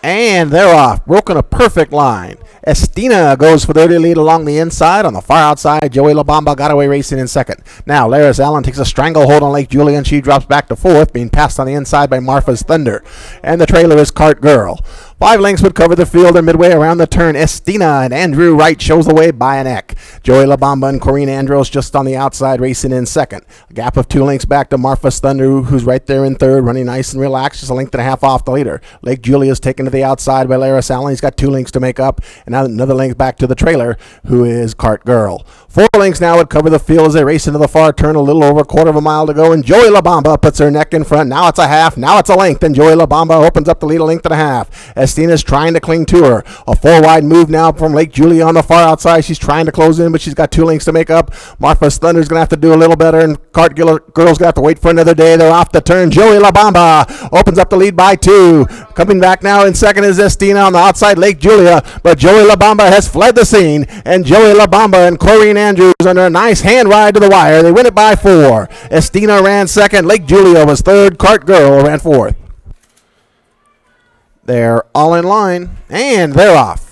And they're off. Broken a perfect line. Estina goes for the early lead along the inside. On the far outside, Joey LaBamba got away racing in second. Now, Laris Allen takes a stranglehold on Lake Julian. She drops back to fourth, being passed on the inside by Marfa's Thunder. And the trailer is Cart Girl. 5 lengths would cover the field, and midway around the turn, Estina and Andrew Wright shows the way by a neck. Joey LaBamba and Corrine Andros just on the outside racing in second. A gap of 2 lengths back to Marfa's Thunder, who's right there in third, running nice and relaxed, just a length and a half off the leader. Lake Julia's taken to the outside by Laris Allen. He's got 2 lengths to make up, and now another length back to the trailer, who is Cart Girl. 4 lengths now would cover the field as they race into the far turn, a little over a quarter of a mile to go, and Joey LaBamba puts her neck in front. Now it's a half, now it's a length, and Joey LaBamba opens up the lead a length and a half. Estina's trying to cling to her. A 4-wide move now from Lake Julia on the far outside. She's trying to close in, but she's got 2 lengths to make up. Marfa's Thunder's going to have to do a little better, and Cart Girl's going to have to wait for another day. They're off the turn. Joey LaBamba opens up the lead by 2. Coming back now in second is Estina on the outside, Lake Julia, but Joey LaBamba has fled the scene, and Joey LaBamba and Corrine Andrews under a nice hand ride to the wire. They win it by 4. Estina ran second. Lake Julia was third. Cart Girl ran fourth. They're all in line, and they're off.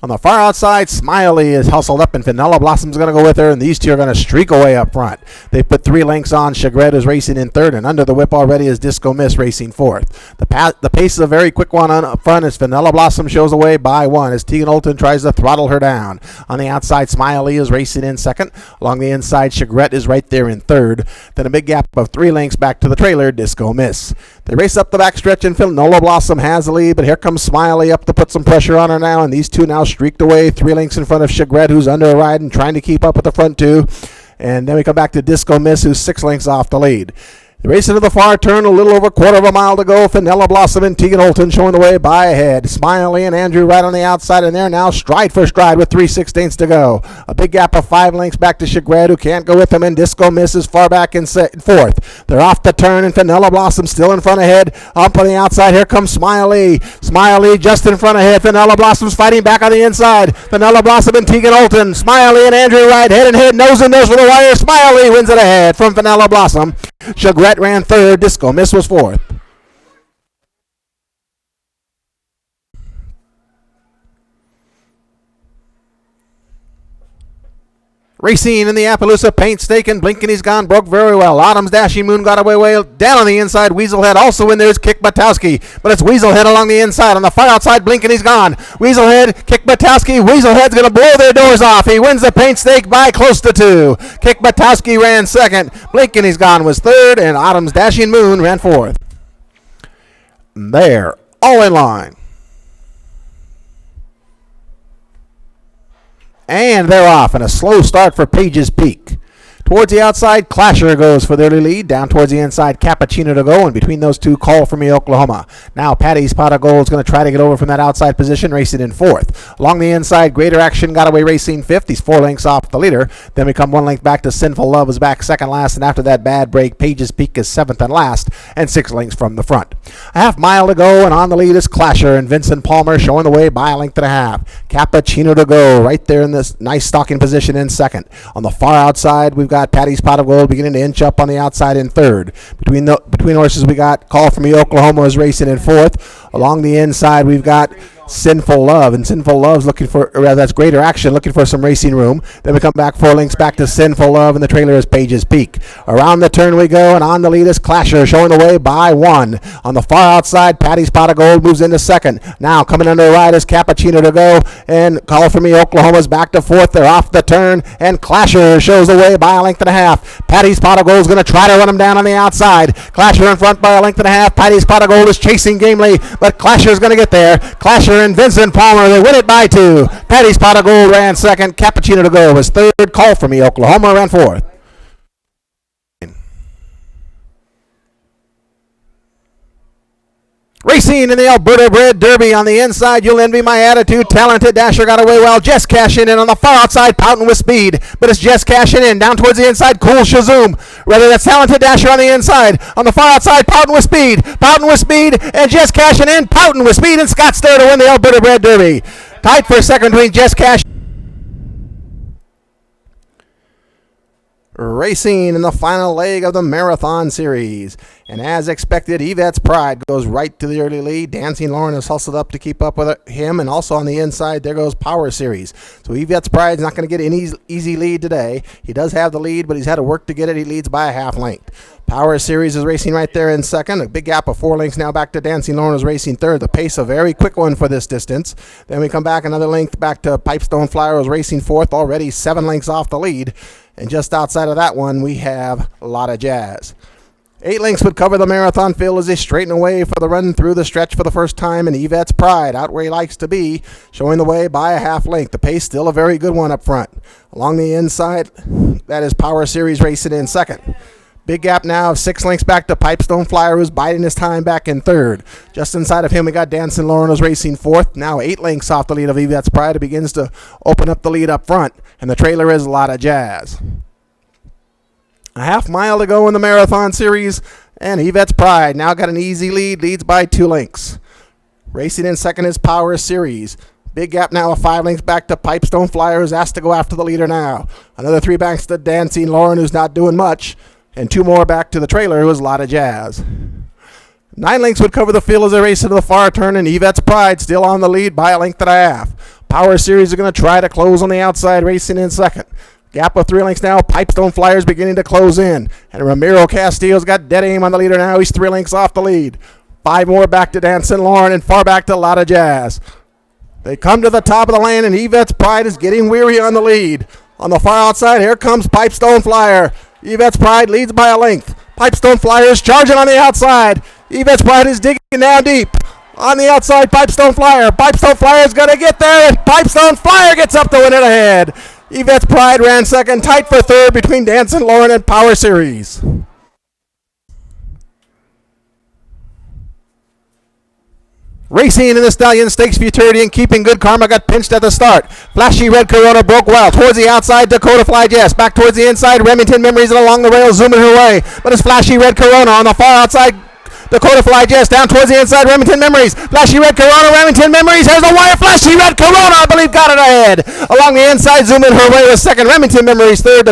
On the far outside, Smiley is hustled up, and Vanilla Blossom's going to go with her, and these two are going to streak away up front. They put 3 lengths on. Chagret is racing in third, and under the whip already is Disco Miss racing fourth. The pace is a very quick one on up front as Vanilla Blossom shows away by 1 as Tegan Olton tries to throttle her down. On the outside, Smiley is racing in second. Along the inside, Chagret is right there in third. Then a big gap of 3 lengths back to the trailer, Disco Miss. They race up the backstretch, and Vanilla Blossom has the lead, but here comes Smiley up to put some pressure on her now, and these two now streaked away 3 lengths in front of Chagret, who's under a ride and trying to keep up with the front 2. And then we come back to Disco Miss, who's 6 lengths off the lead. The race into the far turn, a little over a quarter of a mile to go. Vanilla Blossom and Tegan Olton showing the way by ahead. Smiley and Andrew right on the outside, and they're now stride for stride with 3/16 to go. A big gap of 5 lengths back to Chagret, who can't go with them, and Disco Miss is far back in fourth. They're off the turn, and Vanilla Blossom still in front ahead. Up on the outside, here comes Smiley. Smiley just in front ahead. Vanilla Blossom's fighting back on the inside. Vanilla Blossom and Tegan Olton. Smiley and Andrew Wright head and head, nose and nose for the wire. Smiley wins it ahead from Vanilla Blossom. Chagret ran third. Disco Miss was fourth. Racing in the Appaloosa Paint Stake, and Blinking He's Gone broke very well. Autumn's Dashing Moon got away way down on the inside. Weaselhead also in there is Kick Batowski, but it's Weaselhead along the inside. On the far outside, Blinking He's Gone. Weaselhead, Kick Batowski. Weaselhead's going to blow their doors off. He wins the Paint Stake by close to 2. Kick Batowski ran second. Blinking He's Gone was third, and Autumn's Dashing Moon ran fourth. They're all in line. And they're off, and a slow start for Page's Peak. Towards the outside, Clasher goes for the early lead. Down towards the inside, Cappuccino to go, and between those two, Call For Me Oklahoma. Now Patty's Pot of Gold is going to try to get over from that outside position, racing in fourth. Along the inside, Greater Action got away racing fifth. He's 4 lengths off the leader. Then we come 1 length back to Sinful Love is back second last, and after that bad break, Page's Peak is 7th and last, and 6 lengths from the front. A half mile to go, and on the lead is Clasher, and Vincent Palmer showing the way by a length and a half. Cappuccino to go, right there in this nice stalking position in second. On the far outside, we've got Patty's Pot of Gold beginning to inch up on the outside in third. Between horses, we got Call For Me Oklahoma is racing in fourth. Along the inside, we've got Sinful Love, and Sinful Love's looking for, or rather, that's Greater Action, looking for some racing room. Then we come back 4 lengths back to Sinful Love, and the trailer is Page's Peak. Around the turn we go, and on the lead is Clasher, showing the way by 1. On the far outside, Patty's Pot of Gold moves into second. Now coming under the ride is Cappuccino to go, and Call For Me Oklahoma's back to fourth. They're off the turn, and Clasher shows the way by a length and a half. Patty's Pot of Gold's going to try to run him down on the outside. Clasher in front by a length and a half. Patty's Pot of Gold is chasing gamely, but Clasher's going to get there. Clasher and Vincent Palmer, they win it by 2. Patty's Pot of Gold ran second. Cappuccino to go was third. Call For Me Oklahoma ran fourth. Racing in the Alberta Bred Derby on the inside, You'll Envy My Attitude. Talented Dasher got away well. Jess cashing in on the far outside, Pouting with Speed. But it's Jess cashing in. Down towards the inside, Cool Shazoom. Rather, that's Talented Dasher on the inside. On the far outside, Pouting with Speed. Pouting with Speed, and Jess cashing in. Pouting with Speed, and Scott Stair to win the Alberta Bred Derby. Tied for second between Jess Cash. Racing in the final leg of the marathon series. And as expected, Yvette's Pride goes right to the early lead. Dancing Lauren is hustled up to keep up with him. And also on the inside, there goes Power Series. So Yvette's Pride's not going to get an easy lead today. He does have the lead, but he's had to work to get it. He leads by a half length. Power Series is racing right there in second. A big gap of 4 lengths now back to Dancing Lauren is racing third. The pace a very quick one for this distance. Then we come back another length back to Pipestone Flyer is racing fourth, already 7 lengths off the lead. And just outside of that one, we have a lot of Jazz. 8 lengths would cover the marathon field as they straighten away for the run through the stretch for the first time. And Yvette's Pride, out where he likes to be, showing the way by a half length. The pace still a very good one up front. Along the inside, that is Power Series racing in second. Big gap now of 6 lengths back to Pipestone Flyer, who's biding his time back in third. Just inside of him, we got Dancing Lauren, who's racing fourth. Now 8 lengths off the lead of Yvette's Pride. It begins to open up the lead up front. And the trailer is a lot of Jazz. A half mile to go in the marathon series. And Yvette's Pride now got an easy lead, leads by 2 lengths. Racing in second is Power Series. Big gap now of 5 lengths back to Pipestone Flyer, who's asked to go after the leader now. Another 3 backs to Dancing Lauren, who's not doing much. And 2 more back to the trailer, who is a lot of Jazz. 9 lengths would cover the field as they race into the far turn, and Yvette's Pride still on the lead by a length and a half. Power Series are going to try to close on the outside, racing in second. Gap of 3 lengths now. Pipestone Flyers beginning to close in. And Ramiro Castillo's got dead aim on the leader now. He's 3 lengths off the lead. 5 more back to Dancing Lauren, and far back to a lot of Jazz. They come to the top of the lane, and Yvette's Pride is getting weary on the lead. On the far outside, here comes Pipestone Flyer. Yvette's Pride leads by a length. Pipestone Flyer is charging on the outside. Yvette's Pride is digging down deep. On the outside, Pipestone Flyer. Pipestone Flyer is going to get there, and Pipestone Flyer gets up to win it ahead. Yvette's Pride ran second, tight for third between Dancing Lauren and Power Series. Racing in the Stallion Stakes Futurity and Keeping Good Karma got pinched at the start. Flashy Red Corona broke well. Towards the outside, Dakota Fly Jess. Back towards the inside, Remington Memories and along the rail, zooming her way. But it's Flashy Red Corona on the far outside. Dakota Fly Jess down towards the inside, Remington Memories. Flashy Red Corona, Remington Memories has the wire. Flashy Red Corona, I believe, got it ahead. Along the inside, zooming her way was second. Remington Memories third.